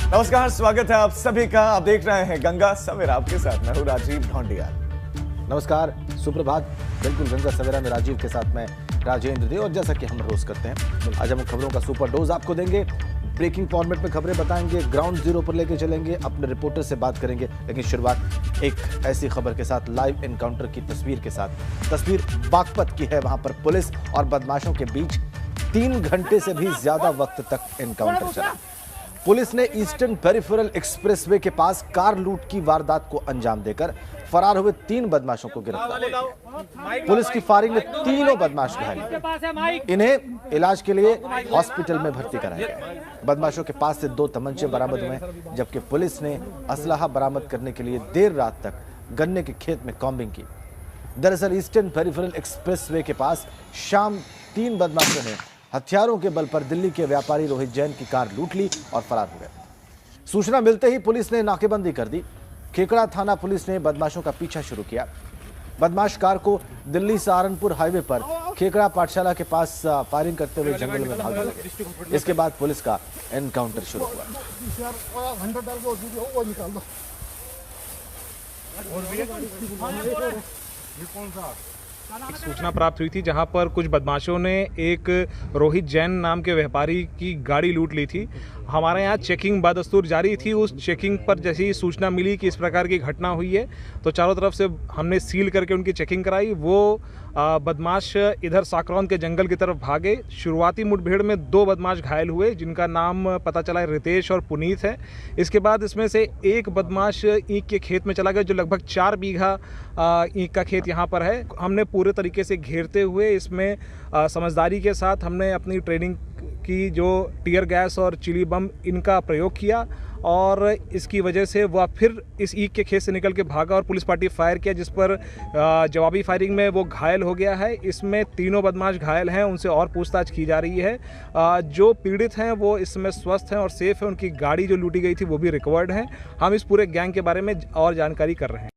नमस्कार, स्वागत है आप सभी का। आप देख रहे हैं गंगा सवेरा, आपके साथ मैं हूं राजीव ढोंडिया। नमस्कार, सुप्रभात। बिल्कुल गंगा सवेरा में राजीव के साथ मैं राजेंद्र दे। और जैसा कि हम रोज करते हैं, आज हम खबरों का सुपर डोज आपको देंगे। ब्रेकिंग फॉर्मेट में खबरें बताएंगे, ग्राउंड जीरो पर लेके चलेंगे, अपने रिपोर्टर से बात करेंगे। लेकिन शुरुआत एक ऐसी खबर के साथ, लाइव एनकाउंटर की तस्वीर के साथ। तस्वीर बागपत की है। वहां पर पुलिस और बदमाशों के बीच 3 घंटे से भी ज्यादा वक्त तक एनकाउंटर चला। पुलिस ने ईस्टर्न पेरिफेरल एक्सप्रेसवे के पास कार लूट की वारदात को अंजाम देकर फरार हुए 3 बदमाशों को गिरफ्तार किया। पुलिस की फायरिंग में तीनों बदमाश घायल हुए। इन्हें इलाज के लिए हॉस्पिटल में भर्ती कराया गया। बदमाशों के पास से 2 तमंचे बरामद हुए, जबकि पुलिस ने असलाहा बरामद करने के लिए देर रात तक गन्ने के खेत में कॉम्बिंग की। दरअसल ईस्टर्न पेरिफेरल एक्सप्रेसवे के पास शाम 3 बदमाशों ने हथियारों के बल पर दिल्ली के व्यापारी रोहित जैन की कार लूट ली और फरार हो गए। सूचना मिलते ही पुलिस ने नाकेबंदी कर दी। खेकड़ा थाना पुलिस ने बदमाशों का पीछा शुरू किया। बदमाश कार को दिल्ली सहारनपुर हाईवे पर खेकड़ा पाठशाला के पास फायरिंग करते हुए जंगल में भागने लगे। इसके बाद पुलिस का एनकाउंटर शुरू हुआ। एक सूचना प्राप्त हुई थी जहां पर कुछ बदमाशों ने एक रोहित जैन नाम के व्यापारी की गाड़ी लूट ली थी। हमारे यहाँ चेकिंग बदस्तूर जारी थी। उस चेकिंग पर जैसे ही सूचना मिली कि इस प्रकार की घटना हुई है, तो चारों तरफ से हमने सील करके उनकी चेकिंग कराई। वो बदमाश इधर साकरौन के जंगल की तरफ भागे। शुरुआती मुठभेड़ में 2 बदमाश घायल हुए, जिनका नाम पता चला है रितेश और पुनीत है। इसके बाद इसमें से एक बदमाश ईंख के खेत में चला गया, जो लगभग 4 बीघा ईंख का खेत यहाँ पर है। हमने पूरे तरीके से घेरते हुए इसमें समझदारी के साथ हमने अपनी ट्रेनिंग की, जो टीयर गैस और चिली बम इनका प्रयोग किया, और इसकी वजह से वह फिर इस ईंख के खेत से निकल के भागा और पुलिस पार्टी फायर किया, जिस पर जवाबी फायरिंग में वो घायल हो गया है। इसमें तीनों बदमाश घायल हैं, उनसे और पूछताछ की जा रही है। जो पीड़ित हैं वो इस समय स्वस्थ हैं और सेफ हैं। उनकी गाड़ी जो लूटी गई थी वो भी रिकवर्ड है। हम इस पूरे गैंग के बारे में और जानकारी कर रहे हैं।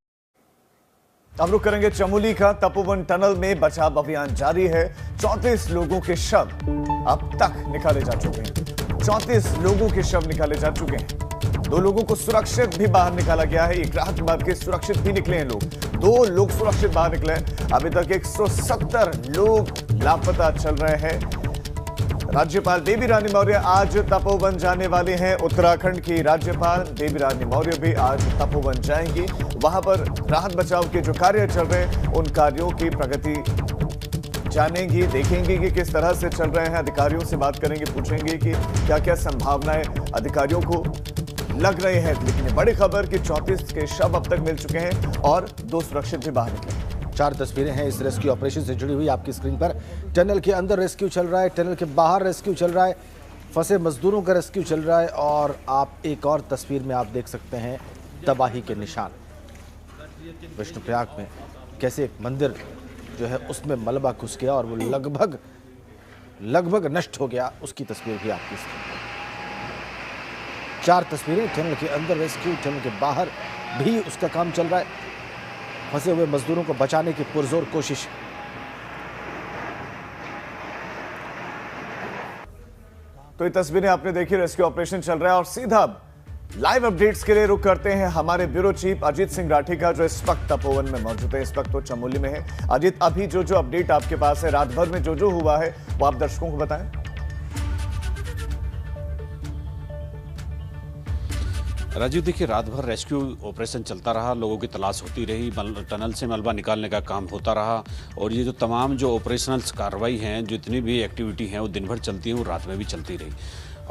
अब रुक करेंगे चमोली का। तपोवन टनल में बचाव अभियान जारी है। 34 लोगों के शव अब तक निकाले जा चुके हैं। 34 लोगों के शव निकाले जा चुके हैं। 2 लोगों को सुरक्षित भी बाहर निकाला गया है। एक राहत की बात की, सुरक्षित भी निकले हैं लोग। 2 लोग सुरक्षित बाहर निकले हैं। अभी तक 170 लोग लापता चल रहे हैं। राज्यपाल बेबी रानी मौर्य आज तपोवन जाने वाले हैं। उत्तराखंड की राज्यपाल बेबी रानी मौर्य भी आज तपोवन जाएंगी। वहां पर राहत बचाव के जो कार्य चल रहे हैं, उन कार्यों की प्रगति जानेंगी, देखेंगे कि किस तरह से चल रहे हैं। अधिकारियों से बात करेंगे, पूछेंगे कि क्या क्या संभावनाएं अधिकारियों को लग रही है। लेकिन ये बड़ी खबर कि 34 के शव अब तक मिल चुके हैं और 2 सुरक्षित भी बाहर निकले। 4 तस्वीरें हैं इस रेस्क्यू ऑपरेशन से जुड़ी हुई आपकी स्क्रीन पर। टनल के अंदर रेस्क्यू चल रहा है, टनल के बाहर रेस्क्यू चल रहा है, फंसे मजदूरों का रेस्क्यू चल रहा है। और आप एक और तस्वीर में आप देख सकते हैं तबाही के निशान। विष्णुप्रयाग में कैसे एक मंदिर जो है उसमें मलबा घुस गया और वो लगभग नष्ट हो गया, उसकी तस्वीर भी आपकी स्क्रीन पर। 4 तस्वीरें, टनल के अंदर रेस्क्यू, टनल के बाहर भी उसका काम चल रहा है। फंसे हुए मजदूरों को बचाने की पुरजोर कोशिश। तो ये तस्वीरें आपने देखी, रेस्क्यू ऑपरेशन चल रहा है। और सीधा लाइव अपडेट्स के लिए रुक करते हैं हमारे ब्यूरो चीफ अजीत सिंह राठी का, जो इस वक्त तपोवन में मौजूद है। इस वक्त तो चमोली में है। अजीत, अभी जो अपडेट आपके पास है, रात भर में जो हुआ है, वो आप दर्शकों को बताएं। राजीव, देखिए, रात भर रेस्क्यू ऑपरेशन चलता रहा, लोगों की तलाश होती रही, टनल से मलबा निकालने का काम होता रहा। और ये जो तमाम जो ऑपरेशनल कार्रवाई हैं, जितनी भी एक्टिविटी हैं, वो दिन भर चलती हैं, वो रात में भी चलती रही।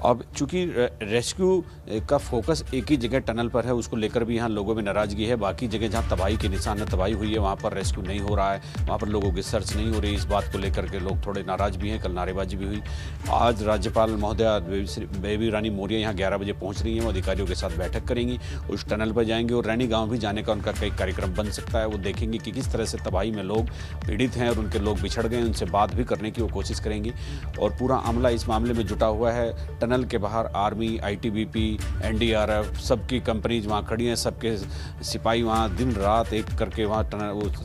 अब चूंकि रेस्क्यू का फोकस एक ही जगह टनल पर है, उसको लेकर भी यहाँ लोगों में नाराज़गी है। बाकी जगह जहाँ तबाही के निशान है, तबाही हुई है, वहाँ पर रेस्क्यू नहीं हो रहा है, वहाँ पर लोगों की सर्च नहीं हो रही। इस बात को लेकर के लोग थोड़े नाराज़ भी हैं। कल नारेबाजी भी हुई। आज राज्यपाल महोदया बेबी रानी मौर्य यहाँ 11 बजे पहुँच रही हैं। वो अधिकारियों के साथ बैठक करेंगी, उस टनल पर जाएंगे और रैनी गाँव भी जाने का उनका कई कार्यक्रम बन सकता है। वो देखेंगे कि किस तरह से तबाही में लोग पीड़ित हैं और उनके लोग बिछड़ गए, उनसे बात भी करने की वो कोशिश करेंगी। और पूरा अमला इस मामले में जुटा हुआ है। टनल के बाहर आर्मी, आईटीबीपी, एनडीआरएफ, सबकी कंपनीज वहाँ खड़ी हैं, सबके सिपाही वहाँ दिन रात एक करके वहाँ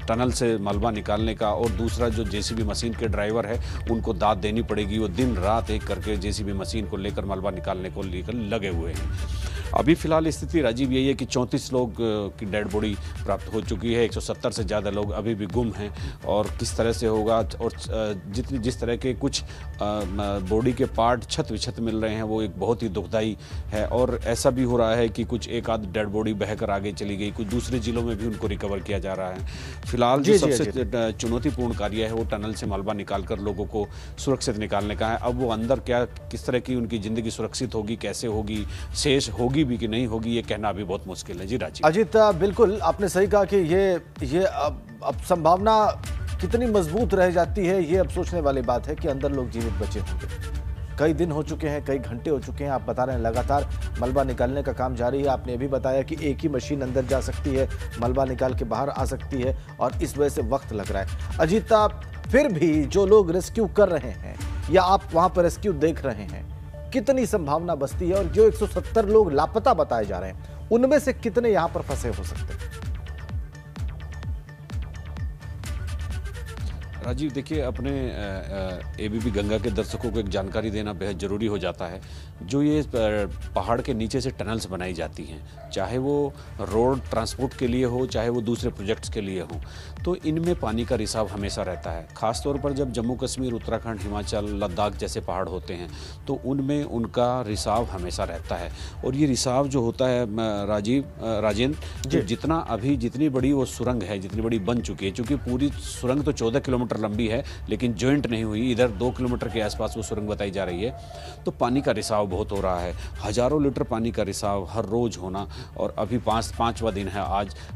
टनल से मलबा निकालने का। और दूसरा जो जेसीबी मशीन के ड्राइवर है, उनको दाद देनी पड़ेगी। वो दिन रात एक करके जेसीबी मशीन को लेकर मलबा निकालने को लेकर लगे हुए हैं। अभी फिलहाल स्थिति राजीव यही है कि 34 लोग की डेड बॉडी प्राप्त हो चुकी है, 170 से ज़्यादा लोग अभी भी गुम हैं, और किस तरह से होगा और जिस तरह के कुछ बॉडी के पार्ट छत विछत मिल रहे हैं वो एक बहुत ही दुखदाई है। और ऐसा भी हो रहा है कि कुछ एक आध डेड बॉडी बहकर आगे चली गई, कुछ दूसरे जिलों में भी उनको रिकवर किया जा रहा है। फिलहाल जो सबसे चुनौतीपूर्ण कार्य है वो टनल से मलबा निकालकर लोगों को सुरक्षित निकालने का है। अब वो अंदर क्या किस तरह की उनकी ज़िंदगी सुरक्षित होगी, कैसे होगी, शेष होगी भी कि नहीं होगी, ये कहना अभी बहुत मुश्किल है। जी राजीव। अजीत, बिल्कुल आपने सही कहा कि ये अब संभावना कितनी मजबूत रह जाती है, ये अब सोचने वाली बात है कि अंदर लोग जीवित बचे होंगे। कई दिन हो चुके हैं, कई घंटे हो चुके हैं, आप बता रहे हैं लगातार मलबा निकालने का काम जारी है। आपने भी बताया कि एक ही मशीन अंदर जा सकती है, मलबा निकाल के बाहर आ सकती है, और इस वजह से वक्त लग रहा है। अजीत, फिर भी जो लोग रेस्क्यू कर रहे हैं या आप वहां पर रेस्क्यू देख रहे हैं, कितनी संभावना बचती है, और जो 170 लोग लापता बताए जा रहे हैं उनमें से कितने यहां पर फंसे हो सकते हैं? राजीव, देखिए, अपने एबीपी गंगा के दर्शकों को एक जानकारी देना बेहद ज़रूरी हो जाता है। जो ये पहाड़ के नीचे से टनल्स बनाई जाती हैं, चाहे वो रोड ट्रांसपोर्ट के लिए हो, चाहे वो दूसरे प्रोजेक्ट्स के लिए हो, तो इनमें पानी का रिसाव हमेशा रहता है। ख़ास तौर पर जब जम्मू कश्मीर, उत्तराखंड, हिमाचल, लद्दाख जैसे पहाड़ होते हैं तो उनमें उनका रिसाव हमेशा रहता है। और ये रिसाव जो होता है राजेंद्र, जितनी बड़ी वो सुरंग है, जितनी बड़ी बन चुकी है, चूँकि पूरी सुरंग तो 14 किलोमीटर लंबी है लेकिन जॉइंट नहीं हुई, इधर 2 किलोमीटर के आसपास वो सुरंग बताई जा रही है, तो पानी का रिसाव बहुत हो रहा है। हजारों लीटर पानी का रिसाव हर रोज होना, और अभी पांचवा दिन है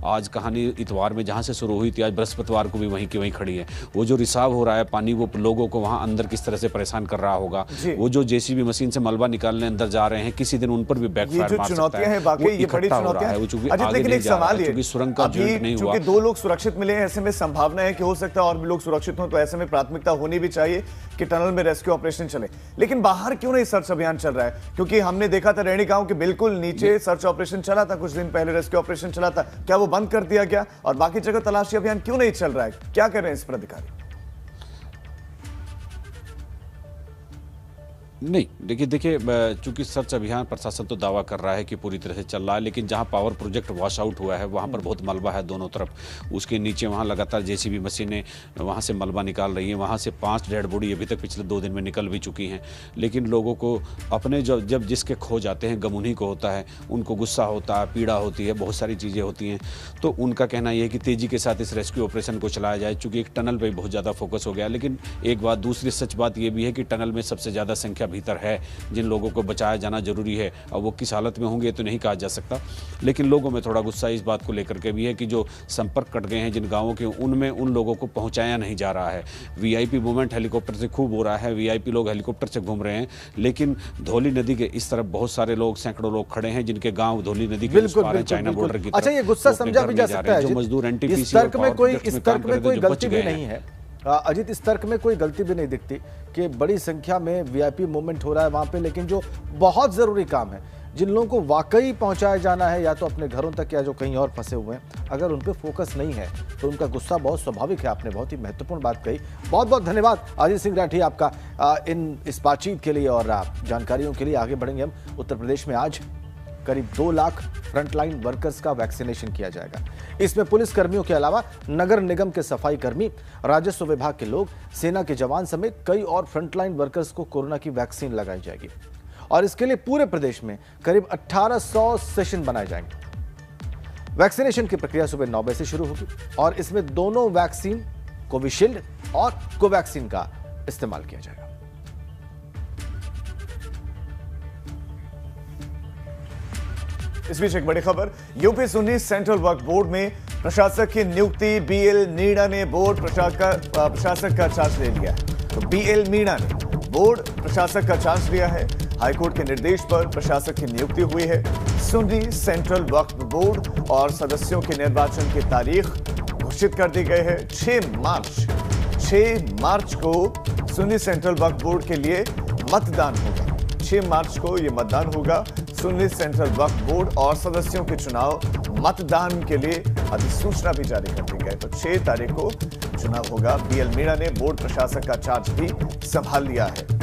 आज कहानी इतवार में जहां से शुरू हुई थी, आज बृहस्पतिवार को भी वहीं की वहीं खड़ी है। वो जो रिसाव हो रहा है पानी, वो लोगों को वहां अंदर किस तरह से परेशान कर रहा होगा। वो जो जेसीबी मशीन से मलबा निकालने अंदर जा रहे हैं, किसी दिन उन पर भी बैकफायर मार सकता है। ये बड़ी चुनौतियां हैं। लेकिन एक सवाल ये, सुरंग का जॉइंट नहीं हुआ, 2 लोग सुरक्षित मिले हैं, ऐसे में संभावना है कि हो सकता है और भी लोग सुरक्षित हो, तो ऐसे में प्राथमिकता होनी भी चाहिए कि टनल में रेस्क्यू ऑपरेशन चले। लेकिन बाहर क्यों नहीं सर्च अभियान चल रहा है? क्योंकि हमने देखा था रैणी गांव के बिल्कुल नीचे सर्च ऑपरेशन चला था, कुछ दिन पहले रेस्क्यू ऑपरेशन चला था, क्या वो बंद कर दिया गया? और बाकी जगह तलाशी अभियान क्यों नहीं चल रहा है? क्या कर रहे हैं इस पर अधिकारी? नहीं, देखिए चूंकि सर्च अभियान प्रशासन तो दावा कर रहा है कि पूरी तरह से चल रहा है, लेकिन जहां पावर प्रोजेक्ट वॉश आउट हुआ है वहां पर बहुत मलबा है दोनों तरफ। उसके नीचे वहां लगातार जेसीबी मशीनें वहां से मलबा निकाल रही हैं। वहां से 5 डेड बॉडी अभी तक पिछले 2 दिन में निकल भी चुकी हैं। लेकिन लोगों को अपने जब जिसके खो जाते हैं गम उन्हीं को होता है, उनको गुस्सा होता है, पीड़ा होती है, बहुत सारी चीज़ें होती हैं। तो उनका कहना यह है कि तेज़ी के साथ इस रेस्क्यू ऑपरेशन को चलाया जाए, चूँकि एक टनल पर बहुत ज़्यादा फोकस हो गया। लेकिन एक बात, दूसरी सच बात यह भी है कि टनल में सबसे ज़्यादा संख्या भीतर है जिन लोगों को बचाया जाना जरूरी है। अब वो किस हालत में होंगे तो नहीं कहा जा सकता, लेकिन लोगों में थोड़ा गुस्सा इस बात को लेकर के भी है कि जो संपर्क कट गए हैं जिन गांवों के, उनमें उन लोगों को पहुंचाया नहीं जा रहा है। वीआईपी मूवमेंट हेलीकॉप्टर से खूब हो रहा है, वीआईपी लोग हेलीकॉप्टर से घूम रहे हैं, लेकिन धौली नदी के इस तरफ बहुत सारे लोग, सैकड़ों लोग खड़े हैं जिनके गाँव धौली नदी के उस पार है, चाइना बॉर्डर की तरफ। अच्छा, ये गुस्सा समझा भी जा सकता है, जो मजदूर एनटीपीसी इस तर्क में कोई गलती भी नहीं है अजीत, इस तर्क में कोई गलती भी नहीं दिखती कि बड़ी संख्या में वीआईपी मूवमेंट हो रहा है वहां पे, लेकिन जो बहुत जरूरी काम है, जिन लोगों को वाकई पहुंचाया जाना है या तो अपने घरों तक या जो कहीं और फंसे हुए हैं, अगर उन पे फोकस नहीं है तो उनका गुस्सा बहुत स्वाभाविक है। आपने बहुत ही महत्वपूर्ण बात कही। बहुत बहुत धन्यवाद अजीत सिंह राठी आपका इस बातचीत के लिए और जानकारियों के लिए। आगे बढ़ेंगे हम। उत्तर प्रदेश में आज करीब 2 लाख फ्रंटलाइन वर्कर्स का वैक्सीनेशन किया जाएगा। इसमें पुलिस कर्मियों के अलावा नगर निगम के सफाई कर्मी, राजस्व विभाग के लोग, सेना के जवान समेत कई और फ्रंटलाइन वर्कर्स को कोरोना की वैक्सीन लगाई जाएगी। और इसके लिए पूरे प्रदेश में करीब 1800 सेशन बनाए जाएंगे। वैक्सीनेशन की प्रक्रिया सुबह 9 बजे से शुरू होगी और इसमें दोनों वैक्सीन, कोविशील्ड और कोवैक्सीन का इस्तेमाल किया जाएगा। इस बीच एक बड़ी खबर, यूपी सुन्नी सेंट्रल वक्फ बोर्ड में प्रशासक की नियुक्ति बीएल मीणा ने बोर्ड प्रशासक का चार्ज ले लिया है। तो बीएल मीणा ने बोर्ड प्रशासक का चार्ज लिया है। हाईकोर्ट के निर्देश पर प्रशासक की नियुक्ति हुई है। सुन्नी सेंट्रल वक्फ बोर्ड और सदस्यों के निर्वाचन की तारीख घोषित कर दी गई है। 6 मार्च को सुन्नी सेंट्रल वक्फ बोर्ड के लिए मतदान होगा। 6 मार्च को यह मतदान होगा। सुन्नी सेंट्रल वक्फ बोर्ड और सदस्यों के चुनाव मतदान के लिए अधिसूचना भी जारी कर दी गई। तो 6 तारीख को चुनाव होगा। बीएल मीणा ने बोर्ड प्रशासक का चार्ज भी संभाल लिया है।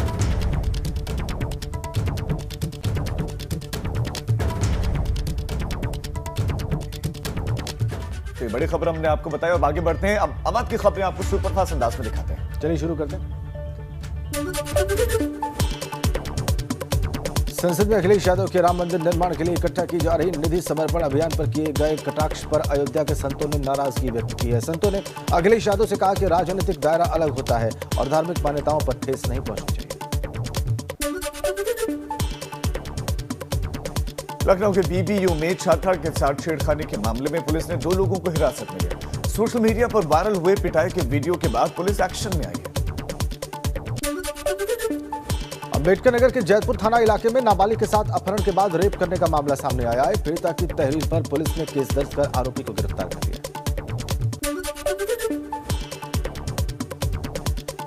तो ये बड़ी खबर हमने आपको बताया। अब आगे बढ़ते हैं, अब अवध की खबरें आपको सुपरफास्ट अंदाज में दिखाते हैं। चलिए शुरू करते हैं। संसद में अखिलेश यादव के राम मंदिर निर्माण के लिए इकट्ठा की जा रही निधि समर्पण अभियान पर किए गए कटाक्ष पर अयोध्या के संतों ने नाराजगी व्यक्त की है। संतों ने अखिलेश यादव से कहा कि राजनीतिक दायरा अलग होता है और धार्मिक मान्यताओं पर ठेस नहीं पहुंचनी चाहिए। लखनऊ के बीबीयू में छात्रा के साथ छेड़खानी के मामले में पुलिस ने 2 लोगों को हिरासत में लिया। सोशल मीडिया पर वायरल हुए पिटाई के वीडियो के बाद पुलिस एक्शन में आई है। अम्बेडकर नगर के जैतपुर थाना इलाके में नाबालिग के साथ अपहरण के बाद रेप करने का मामला सामने आया है। पीड़िता की तहरीर पर पुलिस ने केस दर्ज कर आरोपी को गिरफ्तार कर लिया।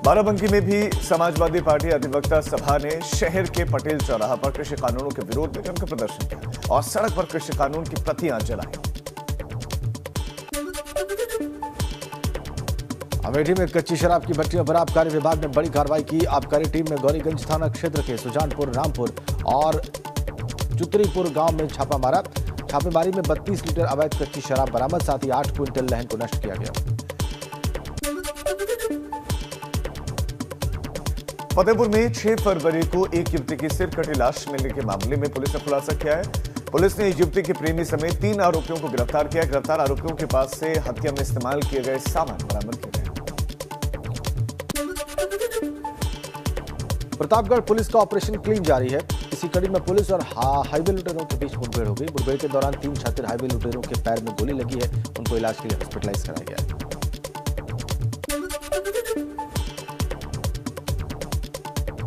बाराबंकी में भी समाजवादी पार्टी अधिवक्ता सभा ने शहर के पटेल चौराहा पर कृषि कानूनों के विरोध में जमकर प्रदर्शन किया और सड़क पर कृषि कानून की प्रतियां जलाई। अमेठी में कच्ची शराब की भट्टियों पर आबकारी विभाग ने बड़ी कार्रवाई की। आबकारी टीम ने गौरीगंज थाना क्षेत्र के सुजानपुर, रामपुर और चुतरीपुर गांव में छापा मारा। छापेमारी में 32 लीटर अवैध कच्ची शराब बरामद, साथ ही 8 क्विंटल लहन को नष्ट किया गया। फतेहपुर में 6 फरवरी को एक युवती की सिर कटी लाश मिलने के मामले में पुलिस ने खुलासा किया है। पुलिस ने युवती के प्रेमी समेत 3 आरोपियों को गिरफ्तार किया। गिरफ्तार आरोपियों के पास से हत्या में इस्तेमाल किए गए सामान बरामद किए गए। प्रतापगढ़ पुलिस का ऑपरेशन क्लीन जारी है। इसी कड़ी में पुलिस और हाईवे लुटेरों के बीच मुठभेड़ हो गई। मुठभेड़ के दौरान 3 छात्र हाईवे लुटेरों के पैर में गोली लगी है, उनको इलाज के लिए हॉस्पिटलाइज कराया गया है।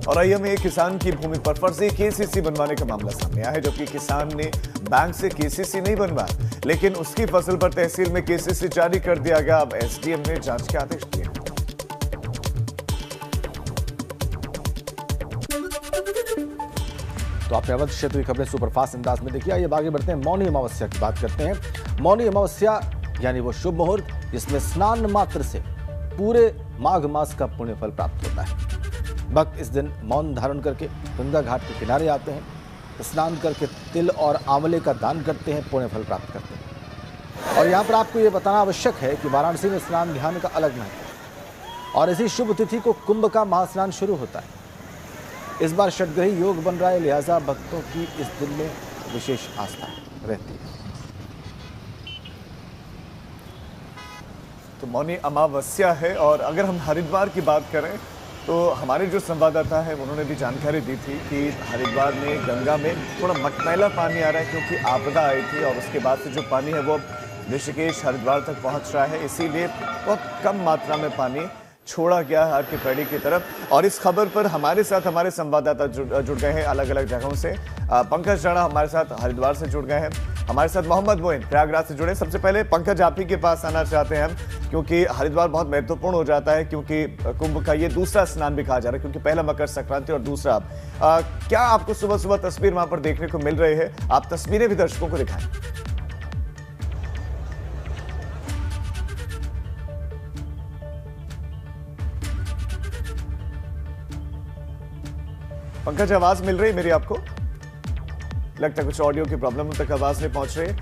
और आइए में एक किसान की भूमि पर फर्जी केसीसी बनवाने का मामला सामने आया है, जबकि किसान ने बैंक से केसीसी नहीं बनवाया, लेकिन उसकी फसल पर तहसील में केसीसी जारी कर दिया गया। अब एसडीएम ने जांच के आदेश दिए। तो आपने अवध क्षेत्र की खबरें सुपरफास्ट अंदाज में देखी। आइए आगे बढ़ते हैं, मौनी अमावस्या की बात करते हैं। मौनी अमावस्या यानी वो शुभ मुहूर्त जिसमें स्नान मात्र से पूरे माघ मास का पुण्य फल प्राप्त होता है। भक्त इस दिन मौन धारण करके गंगा घाट के किनारे आते हैं, स्नान करके तिल और आंवले का दान करते हैं, पुण्य फल प्राप्त करते हैं। और यहाँ पर आपको ये बताना आवश्यक है कि वाराणसी में स्नान ध्यान का अलग महत्व है और इसी शुभ तिथि को कुंभ का महास्नान शुरू होता है। इस बार षटग्रही योग बन रहा है, लिहाजा भक्तों की इस दिन में विशेष आस्था रहती है। तो मौनी अमावस्या है। और अगर हम हरिद्वार की बात करें तो हमारे जो संवाददाता है उन्होंने भी जानकारी दी थी कि हरिद्वार में गंगा में थोड़ा मटमैला पानी आ रहा है, क्योंकि आपदा आई थी और उसके बाद से जो पानी है वो ऋषिकेश हरिद्वार तक पहुंच रहा है। इसीलिए बहुत कम मात्रा में पानी छोड़ा गया है हर की पैड़ी की तरफ। और इस खबर पर हमारे साथ हमारे संवाददाता जुड़ गए हैं अलग अलग जगहों से। पंकज राणा हमारे साथ हरिद्वार से जुड़ गए हैं, हमारे साथ मोहम्मद मोइन प्रयागराज से जुड़े। सबसे पहले पंकज आप ही के पास आना चाहते हैं हम, क्योंकि हरिद्वार बहुत महत्वपूर्ण हो जाता है, क्योंकि कुंभ का ये दूसरा स्नान भी कहा जा रहा है, क्योंकि पहला मकर संक्रांति और दूसरा क्या आपको सुबह सुबह तस्वीर वहां पर देखने को मिल रही है? आप तस्वीरें भी दर्शकों को दिखाएं। पंकज आवाज मिल रही है मेरी आपको? लगता है कुछ ऑडियो की प्रॉब्लम तक आवाज नहीं पहुंच रही।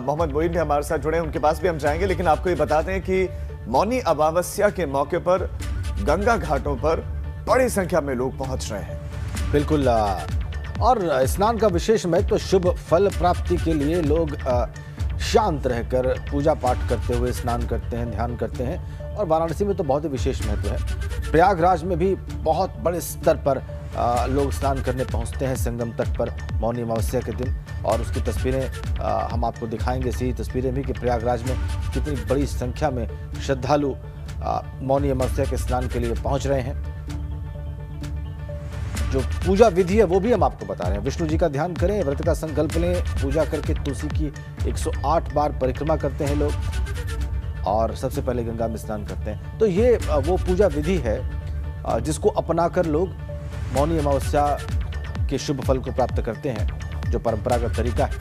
मोहम्मद मोइन भी हमारे साथ जुड़े हैं, उनके पास भी हम जाएंगे, लेकिन आपको ये बताते हैं कि मौनी अमावस्या के मौके पर गंगा घाटों पर बड़ी संख्या में लोग पहुंच रहे हैं। बिल्कुल। और स्नान का विशेष महत्व, शुभ फल प्राप्ति के लिए लोग शांत रहकर पूजा पाठ करते हुए स्नान करते हैं, ध्यान करते हैं। और वाराणसी में तो बहुत ही विशेष महत्व है। प्रयागराज में भी बहुत बड़े स्तर पर लोग स्नान करने पहुंचते हैं संगम तट पर मौनी अमावस्या के दिन। और उसकी तस्वीरें हम आपको दिखाएंगे, इसी तस्वीरें भी कि प्रयागराज में कितनी बड़ी संख्या में श्रद्धालु मौनी अमावस्या के स्नान के लिए पहुंच रहे हैं। जो पूजा विधि है वो भी हम आपको बता रहे हैं। विष्णु जी का ध्यान करें, व्रत का संकल्प लें, पूजा करके तुलसी की 108 बार परिक्रमा करते हैं लोग और सबसे पहले गंगा में स्नान करते हैं। तो ये वो पूजा विधि है जिसको अपनाकर लोग मौनी अमावस्या के शुभ फल को प्राप्त करते हैं, जो परंपरागत तरीका है।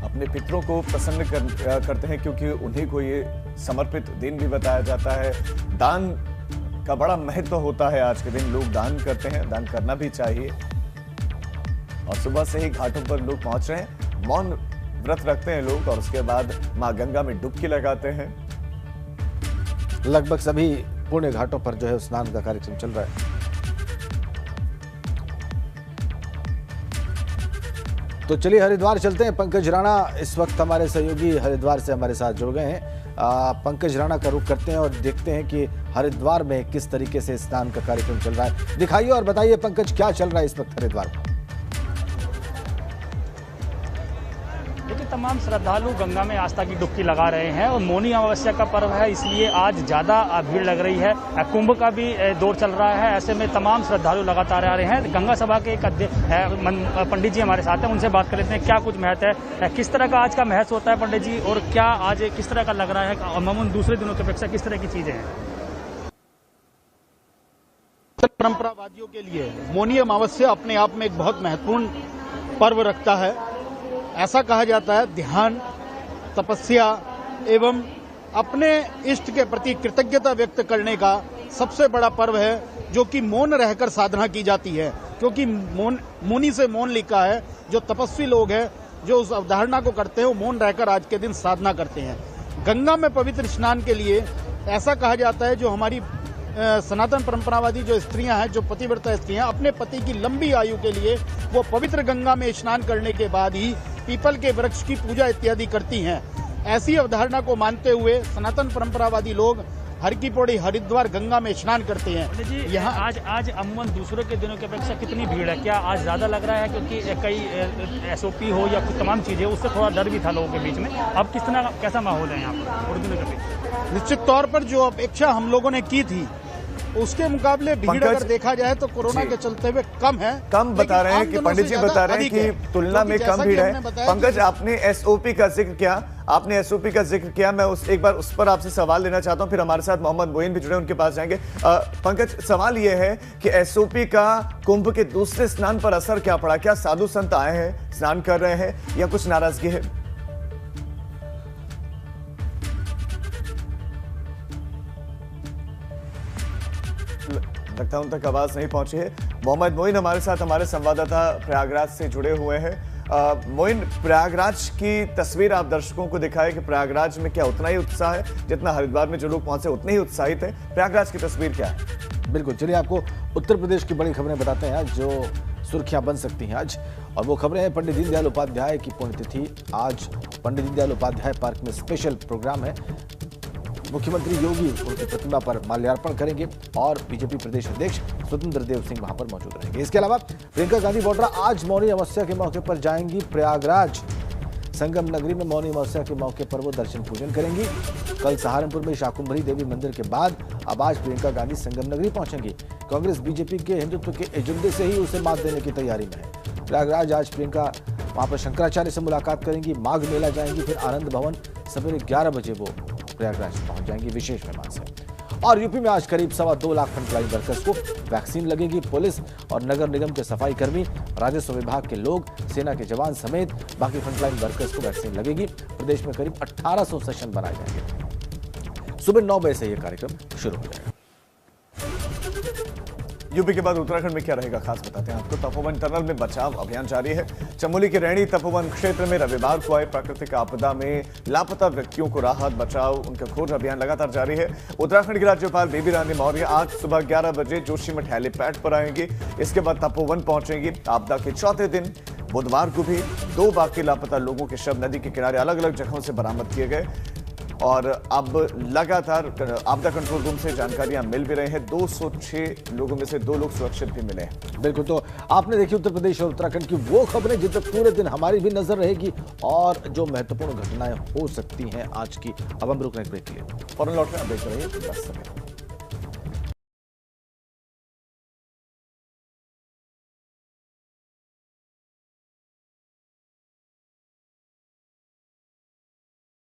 अपने पितरों को प्रसन्न करते हैं, क्योंकि उन्हीं को ये समर्पित दिन भी बताया जाता है। दान का बड़ा महत्व होता है। आज के दिन लोग दान करते हैं, दान करना भी चाहिए। और सुबह से ही घाटों पर लोग पहुंच रहे हैं, मौन व्रत रखते हैं लोग और उसके बाद मां गंगा में डुबकी लगाते हैं। लगभग सभी पुण्य घाटों पर जो है स्नान का कार्यक्रम चल रहा है। तो चलिए हरिद्वार चलते हैं। पंकज राणा इस वक्त हमारे सहयोगी हरिद्वार से हमारे साथ जुड़ गए हैं। पंकज राणा का रुख करते हैं और देखते हैं कि हरिद्वार में किस तरीके से स्नान का कार्यक्रम चल रहा है। दिखाइए और बताइए पंकज, क्या चल रहा है इस वक्त हरिद्वार में? देखिए, तमाम श्रद्धालु गंगा में आस्था की डुबकी लगा रहे हैं और मौनी अमावस्या का पर्व है, इसलिए आज ज़्यादा भीड़ लग रही है। कुंभ का भी दौर चल रहा है, ऐसे में तमाम श्रद्धालु लगातार आ रहे हैं। गंगा सभा के एक पंडित जी हमारे साथ हैं, उनसे बात कर लेते हैं क्या कुछ महत्व है, किस तरह का आज का महत्व होता है पंडित जी, और क्या आज किस तरह का लग रहा है, अमूमन दूसरे दिनों की अपेक्षा किस तरह की चीज़ें हैं? परंपरावादियों के लिए मौनी अमावस्या अपने आप में एक बहुत महत्वपूर्ण पर्व रखता है। ऐसा कहा जाता है ध्यान, तपस्या एवं अपने इष्ट के प्रति कृतज्ञता व्यक्त करने का सबसे बड़ा पर्व है, जो कि मौन रहकर साधना की जाती है। क्योंकि मौनी से मौन लिखा है, जो तपस्वी लोग हैं जो उस अवधारणा को करते हैं वो मौन रहकर आज के दिन साधना करते हैं। गंगा में पवित्र स्नान के लिए ऐसा कहा जाता है, जो हमारी सनातन परंपरावादी जो स्त्रियां हैं, जो पतिव्रता स्त्रियां, अपने पति की लंबी आयु के लिए वो पवित्र गंगा में स्नान करने के बाद ही पीपल के वृक्ष की पूजा इत्यादि करती हैं। ऐसी अवधारणा को मानते हुए सनातन परंपरावादी लोग हर की पौड़ी हरिद्वार गंगा में स्नान करते हैं। जी, यहाँ आज अमूमन दूसरों के दिनों की अपेक्षा कितनी भीड़ है? क्या आज ज्यादा लग रहा है? क्योंकि कई SOP हो या कुछ तमाम चीजें, उससे थोड़ा डर भी था लोगों के बीच में। अब किस तरह कैसा माहौल है यहाँ पर और दिनों के बीच? निश्चित तौर पर जो अपेक्षा हम लोगों ने की थी उसके मुकाबले भीड़ अगर देखा जाए तो कोरोना के चलते हुए कम है। कम बता रहे हैं कि पंडित जी बता रहे हैं कि तुलना में कम भीड़ है। पंकज, आपने SOP का जिक्र किया, मैं एक बार उस पर आपसे सवाल लेना चाहता हूं, फिर हमारे साथ मोहम्मद मोइन भी जुड़े, उनके पास जाएंगे। पंकज, सवाल यह है कि SOP का कुंभ के दूसरे स्नान पर असर क्या पड़ा? क्या साधु संत आए हैं, स्नान कर रहे हैं, या कुछ नाराजगी है? लगता है उन तक आवाज नहीं पहुंची है। मोहम्मद मोइन हमारे साथ, हमारे संवाददाता प्रयागराज से जुड़े हुए हैं। मोइन, प्रयागराज की तस्वीर आप दर्शकों को दिखाए कि प्रयागराज में क्या उतना ही उत्साह है जितना हरिद्वार में जो लोग पहुंचे उतने ही उत्साहित है? प्रयागराज की तस्वीर क्या है? बिल्कुल, चलिए आपको उत्तर प्रदेश की बड़ी खबरें बताते हैं आज, जो सुर्खियां बन सकती हैं आज। और वो खबरें हैं पंडित दीनदयाल उपाध्याय की पुण्यतिथि। आज पंडित दीनदयाल उपाध्याय पार्क में स्पेशल प्रोग्राम है। मुख्यमंत्री योगी उनकी प्रतिमा पर माल्यार्पण करेंगे और बीजेपी प्रदेश अध्यक्ष स्वतंत्र देव सिंह वहां पर मौजूद रहेंगे। इसके अलावा प्रियंका गांधी वाड्रा आज मौनी अमावस्या के मौके पर जाएंगी प्रयागराज। संगम नगरी में मौनी अमावस्या के मौके पर वो दर्शन पूजन करेंगी। कल सहारनपुर में शाकुंभरी देवी मंदिर के बाद अब आज प्रियंका गांधी संगम नगरी पहुंचेंगी। कांग्रेस बीजेपी के हिंदुत्व के एजेंडे से ही उसे मात देने की तैयारी में है। प्रयागराज आज प्रियंका वहां पर शंकराचार्य से मुलाकात करेंगी, माघ मेला जाएंगी, फिर आनंद भवन सवेरे 11 बजे वो प्रयागराज पहुंच जाएंगी विशेष मेहमान से। और यूपी में आज करीब 2.25 लाख फ्रंटलाइन वर्कर्स को वैक्सीन लगेगी। पुलिस और नगर निगम के सफाई कर्मी, राजस्व विभाग के लोग, सेना के जवान समेत बाकी फ्रंटलाइन वर्कर्स को वैक्सीन लगेगी। प्रदेश में करीब 1800 सेशन बनाए जाएंगे। सुबह 9 बजे से यह कार्यक्रम शुरू हो जाएगा। यूपी के बाद उत्तराखंड में क्या रहेगा खास बताते हैं आपको। तपोवन टनल में बचाव अभियान जारी है। चमोली के रैणी तपोवन क्षेत्र में रविवार को आए प्राकृतिक आपदा में लापता व्यक्तियों को राहत, बचाव, उनका खोज अभियान लगातार जारी है। उत्तराखंड की राज्यपाल बेबी रानी मौर्य आज सुबह 11 बजे जोशीमठ हेलीपैड पर आएंगी। इसके बाद तपोवन पहुंचेंगी। आपदा के चौथे दिन बुधवार को भी 2 बाकी लापता लोगों के शव नदी के किनारे अलग अलग जगहों से बरामद किए गए और अब लगातार आपदा कंट्रोल रूम से जानकारियां मिल भी रही हैं। 206 लोगों में से 2 लोग सुरक्षित भी मिले हैं। बिल्कुल, तो आपने देखी उत्तर प्रदेश और उत्तराखंड की वो खबरें जिन पर पूरे दिन हमारी भी नजर रहेगी और जो महत्वपूर्ण घटनाएं हो सकती हैं आज की। अब हम रुक रहे हैं ब्रेक के लिए, फौरन लौट रहे हैं। आप देख रहे हैं 10 समय।